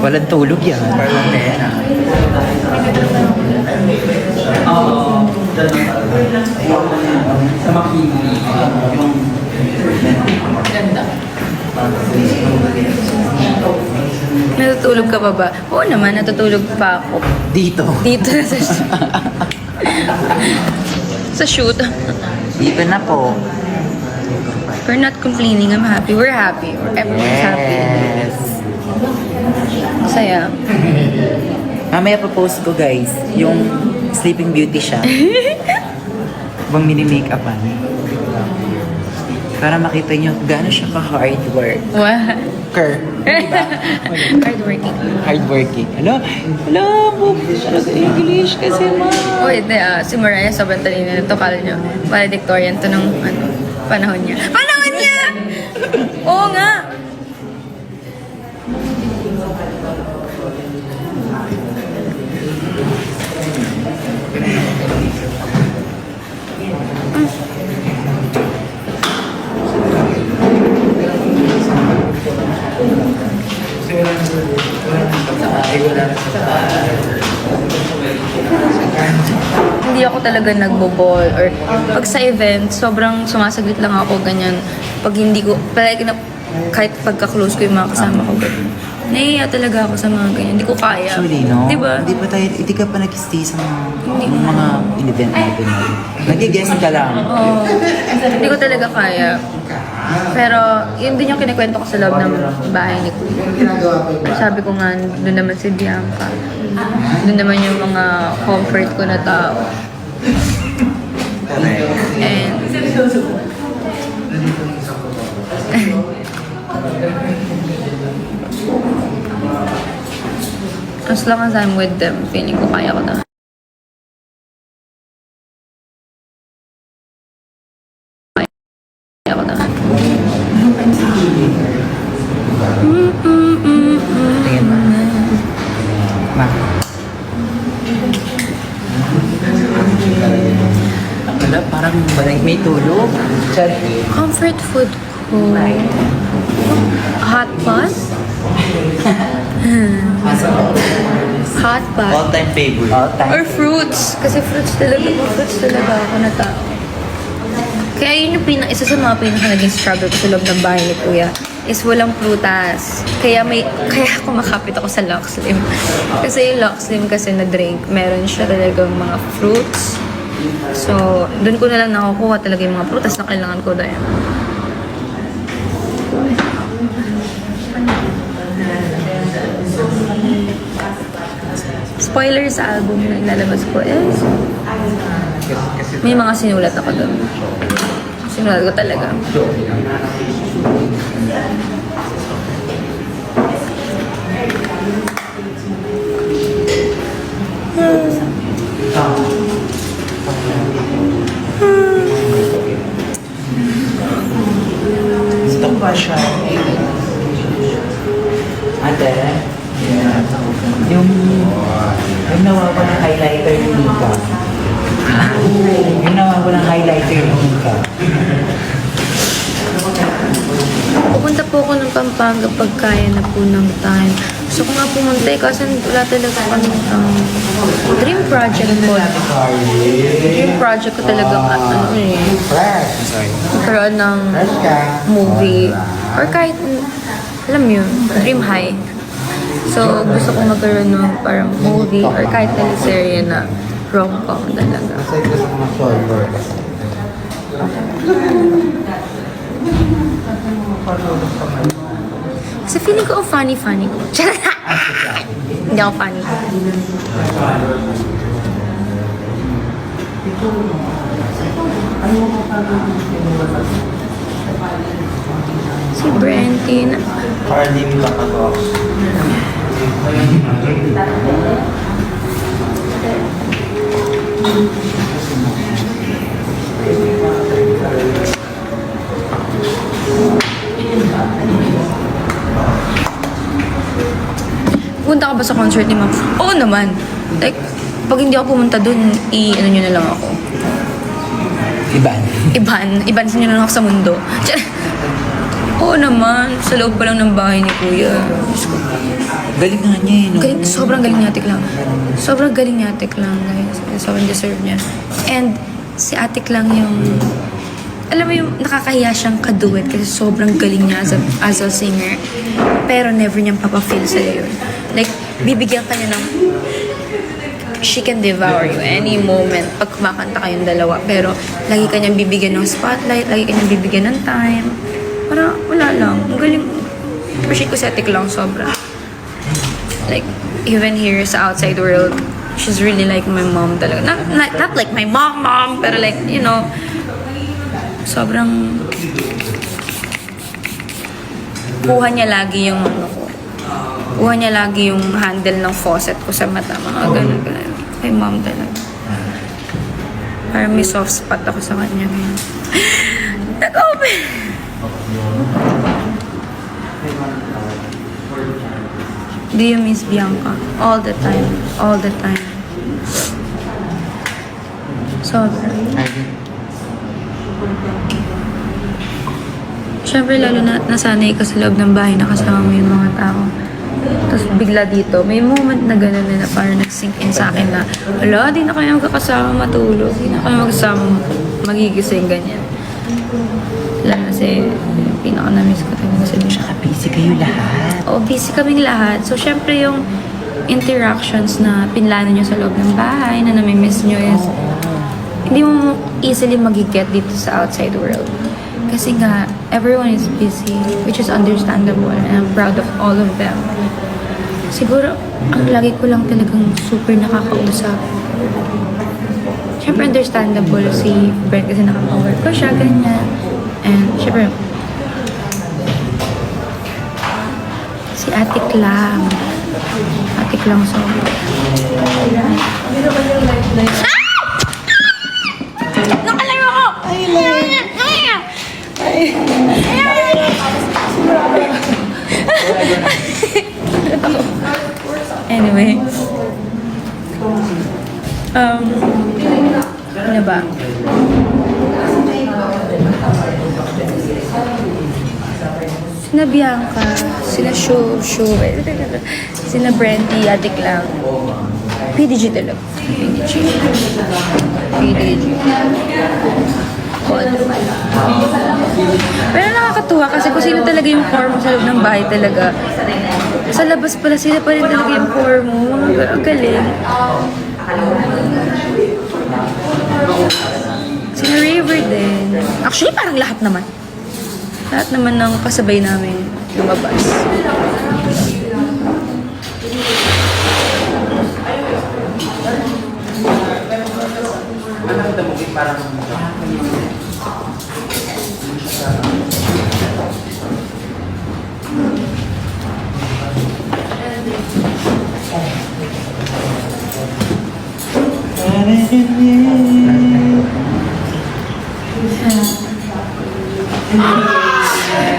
Walang tulog yan. Parang pena. Oo. Sa makini. Ganda. Natutulog ka pa ba? Oo naman, natutulog pa ako. Dito. Dito na sa sa shoot. Dito na po. We're not complaining, I'm happy. We're happy. Everyone's happy. Yes. Saya. Mamaya pa-post ko guys, yung Sleeping Beauty siya. Bang mini-makeupan. Para makita nyo gaano siya ka-hard work. Wow. Diba? Hardworking. Hardworking. Hello, buti talaga English kasi ma. Oh, hindi si Mariah sobrang talino nito. Kala nyo, valedictorian to ng panahon niya. Panahon niya! Oo nga! Hindi ako talaga nagbo-ball or pag sa event, sobrang sumasaglit lang ako ganyan. Pag hindi ko, kahit pagka-close ko yung mga kasama ko, naiiya talaga ako sa mga ganyan. Hindi ko kaya. Actually, no? Diba? Hindi ka pa nag-stay sa mga event natin. Nag-guest ka lang. Oo. Hindi ko talaga kaya. Pero, yun din yung kinikwento ko sa loob ng bahay ni Kuya. Sabi ko nga, doon naman si Bianca. Doon naman yung mga comfort ko na tao. And, as long as I'm with them, feeling ko kaya ko na. Kaya ko na. Tingin mo. Ma. Wala, parang may tulog. Sorry. Comfort food ko. Hot pot? Hot pot. All-time favorite. All-time. Or fruits. Kasi fruits talaga ako na tao. Kaya yun yung isa sa mga naging struggle ko sa loob ng bahay ni Kuya is walang prutas. Kaya kumakapit ako sa Lux Slim. Kasi yung Lux Slim kasi na drink, meron siya talagang mga fruits. So, doon ko na lang nakukuha talaga yung mga prutas na kailangan ko dahil. Spoiler sa album na ilalabas ko is may mga sinulat ako doon. Sinulat ko talaga. Gusto ko ba siya? Ate? Yung nawawala ng highlighter ni Mika. Yung nawawala ng highlighter ni Mika. Pupunta po ako ng Pampanga pag kaya na po ng time. Gusto ko nga pumunta kasi wala talaga kami dream project ko. Dream project ko talaga magkaroon ng movie or kahit alam mo yun, dream high. So, gusto ko magkaroon ng parang movie or kahit teleserye na rom-com talaga. Kasi feeling ko funny ko. Hindi ako funny. Si Brentin. Carly Mika. Punta ka ba sa concert ni Ma'am? Oo naman. Like, pag hindi ako pumunta dun, ano nyo na lang ako. Iban nyo na lang ako sa mundo. Oo naman, sa loob pa lang ng bahay ni Kuya. Diyos ko. Galing nga niya eh, no? Galing, sobrang galing ni Ate Klang. Sobrang galing ni Ate Klang, guys. Sobrang deserve niya. And si Ate Klang yung, alam mo yung nakakahiya siyang kaduet kasi sobrang galing niya as a singer. Pero never niyang papafeel sa'yo yun. Like, bibigyan ka niya ng, she can devour you any moment pag kumakanta kayong dalawa. Pero lagi ka niyang bibigyan ng spotlight, lagi ka niyang bibigyan ng time. Para wala lang. Ang galing. Appreciate ko si Ate Klang sobra. Like, even here sa outside world, she's really like my mom talaga. Not like my mom, pero like, you know, sobrang kuha niya lagi yung ano ko. Kuha niya lagi yung handle ng faucet ko sa mata. Mga ganun. Kay mom talaga. Parang may soft spot ako sa kanya ngayon. Nag-open! Do you miss Bianca? All the time. All the time. Sobrang. Siyempre, lalo na nasanay ka sa loob ng bahay na kasama mo yung mga tao. Tapos bigla dito, may moment na gano'n na parang nag-sink in sa akin na, ala, di na kayo magkakasama matulog. Di na kayo magkasama magigising, ganyan. Lalo kasi, pinaka-namiss ko talaga sa Tsaka busy kayo lahat. Oo, busy kaming lahat. So, syempre yung interactions na pinlano nyo sa loob ng bahay, na namimiss nyo is, hindi mo easily magiget dito sa outside world. Kasi nga, everyone is busy, which is understandable, and I'm proud of all of them. Siguro, ang lagi ko lang talagang super nakakausap. Syempre, understandable si Brent kasi nakaka-work ko siya, ganyan. And, syempre, si Ate Klang. Ate Klang sobra. Nakalayo ako! Anyway. Ano ba? Sina Bianca, sina Shu, sina Brandy, Ate Klang. PDG talaga. PDG. Pero nakakatuwa kasi kung sino talaga yung core mo sa loob ng bahay talaga. Sa labas pala sila pa rin talaga yung core mo. Ang galing. Sina River din. Actually, parang lahat naman. Lahat naman ng kasabay namin lumabas.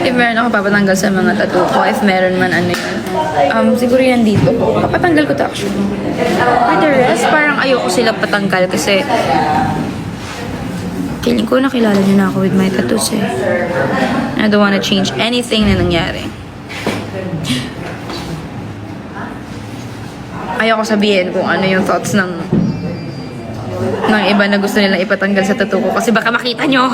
If meron ako papatanggal sa mga tattoo ko, if meron man ano yun, siguro yan dito ko. Papatanggal ko to actually. For the rest, parang ayoko sila patanggal kasi feeling ko nakilala niyo na ako with my tattoos eh. I don't wanna change anything na nangyari. Ayoko sabihin kung ano yung thoughts ng iba na gusto nilang ipatanggal sa tattoo ko kasi baka makita nyo.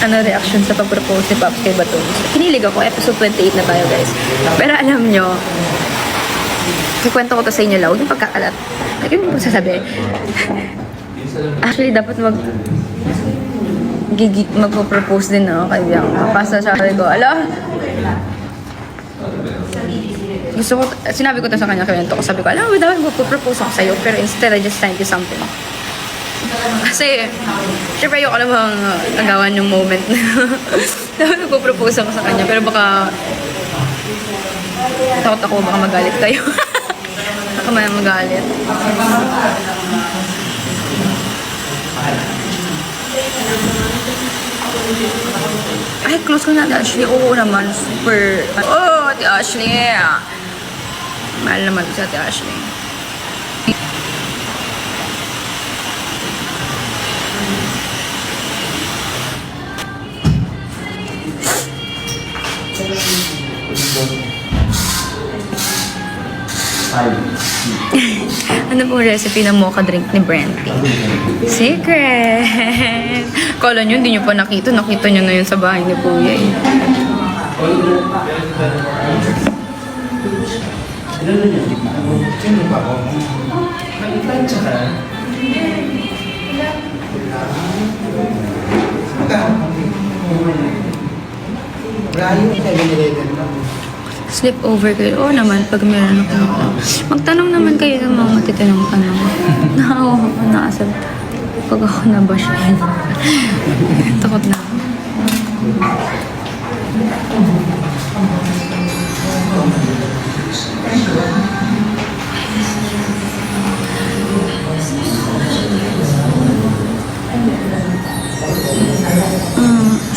Ano reaction sa pag-propose ni Pops kay Baton? Kinilig ako, episode 28 na tayo guys. Pero alam nyo, kikwento ko to sa inyo lang, huwag yung pagkakalat. Like, yun yung sasabi. Actually, dapat magpo-propose din ako kay Bianca. Pasa sabi ko, ala, gusto ko, sinabi ko to sa kanya, kwento ko, sabi ko, alam mo, dapat magpo-propose ako sa'yo, pero instead, I just sent you something. Kasi, syempre ayoko namang agawan yung moment na nagpo-propose ako sa kanya. Pero baka, takot ako, baka magalit kayo. Baka may magalit. Ay, close ko na Ate Ashley. Oo naman, super. Oh, Ate Ashley. Mahal naman si Ate Ashley. Ano pong recipe ng mocha drink ni Brenty? Secret! Kala nyo, hindi nyo pa nakita. Nakita nyo na yun sa bahay ni Kuya eh. Sleep over kayo. Oo naman, pag meron ako. Magtanong naman kayo ng mga matitanong-tanong. Nakawa ko nakasal. Pag ako nabash yan. Takot na ako.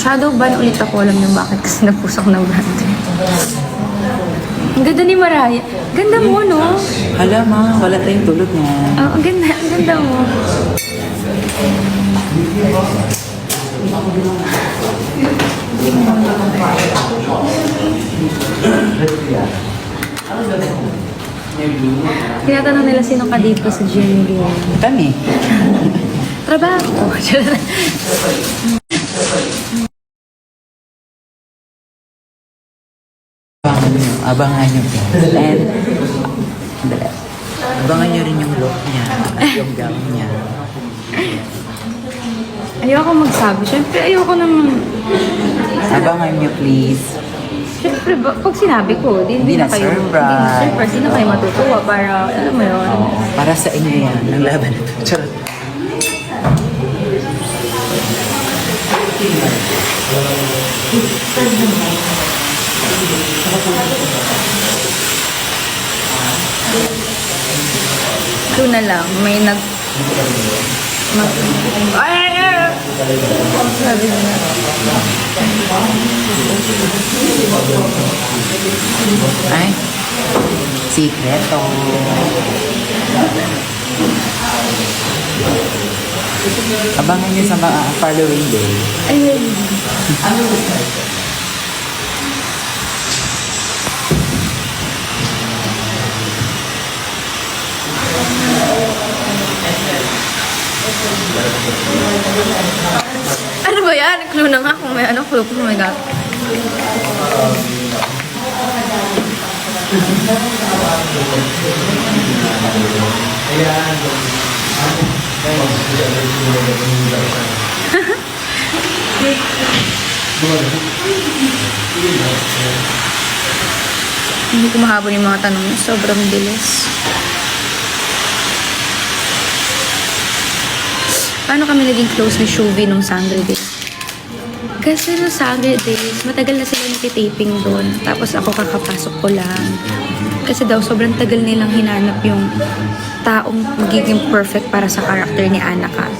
Shadow ban ulit ako. Alam niyo bakit kasi nagpusak ng brand. Ang ganda ni Mariah. Ganda mo, no? Hala, ma, wala tayong tulog mo. Oh, ang ganda. Ang ganda mo. Tinatanong nila sino ka dito sa GMD. Kami. Trabaho. Abangan nyo. And, dali. Abangan nyo rin yung look niya, at yung gown niya. Ayoko magsabi. Siyempre, ayoko naman. Abangan nyo, please. Siyempre, pag sinabi ko, hindi na kayo. surprise. Hindi na kayo matutuwa para, alam mo yun. Oo, para sa inyo yan, ang laban na ito. Charot. Ito na lang, may nag... Sabi niya. Ay, sikreto. Abangan nyo sa mga following day. Ayun. Ano ba yan? Clue na nga kung may ano, clue. Oh my God. Hindi ko mahabol yung mga tanong niya. Sobrang bilis. Paano kami naging close ni Shuvi nung Sangre Days? Kasi nung Sangre Days, matagal na sila nakitaping doon. Tapos ako kakapasok ko lang. Kasi daw sobrang tagal nilang hinanap yung taong magiging perfect para sa karakter ni Anaka.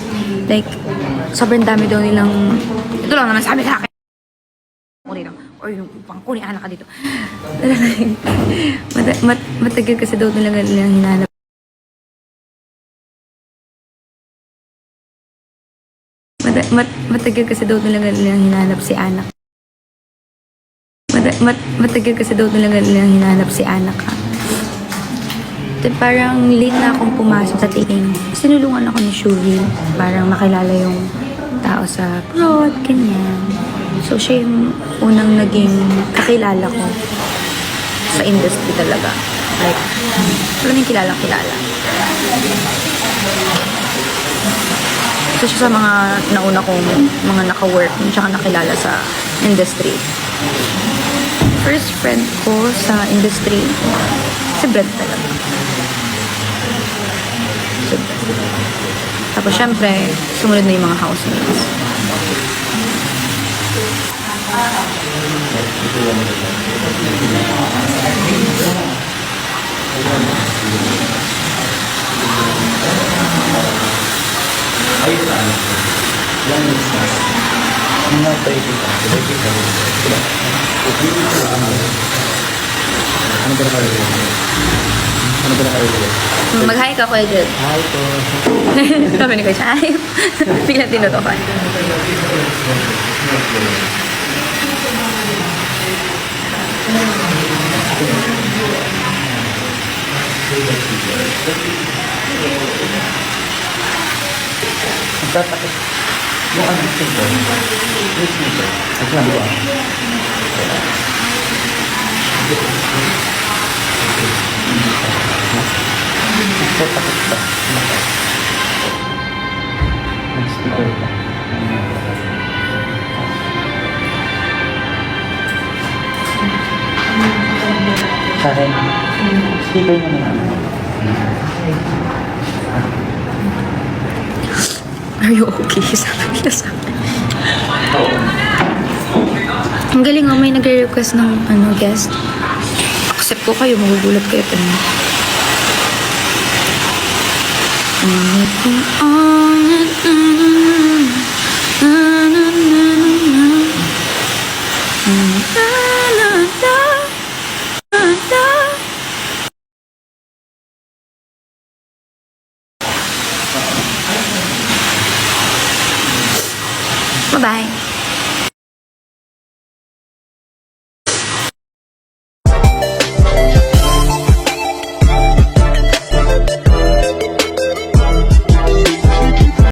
Like, sobrang dami daw nilang... Ito lang naman sabi sa akin. Or yung pangko ni Anaka dito. Matagal kasi daw nilang hinanap. Matagal kasi daw nilang hinanap si Anak. Matagal kasi daw nilang hinanap si Anak. Parang late na akong pumasok sa taping. Sinulungan ako ni Shuvi. Parang makilala yung tao sa prod, ganyan. So, siya yung unang naging kakilala ko sa industry talaga. Like, wala nang kilala. So, siya sa mga nauna kong mga naka-work, tsaka nakilala sa industry. First friend ko sa industry, si Brad talaga. Si Brad. Tapos syempre, sumunod na yung mga housemates. Mga 30 ka. Ano ba nakalagay? Ano ba nakalagay? Mag-hi ka, Kuya Jed. Hi po. Sabi ni Kuya, hi. Biglang tinutukan. Nagtatakot. Yung ano dito? Yung dito. Ang sinabi ko Nagtatakot ba? Nag-speaker pa. Sa akin, speaker niya naman. Are you okay? Sabi niya sa akin. Ang galing may nagre-request ng guest. Accept ko kayo, magugulat kayo. Anything on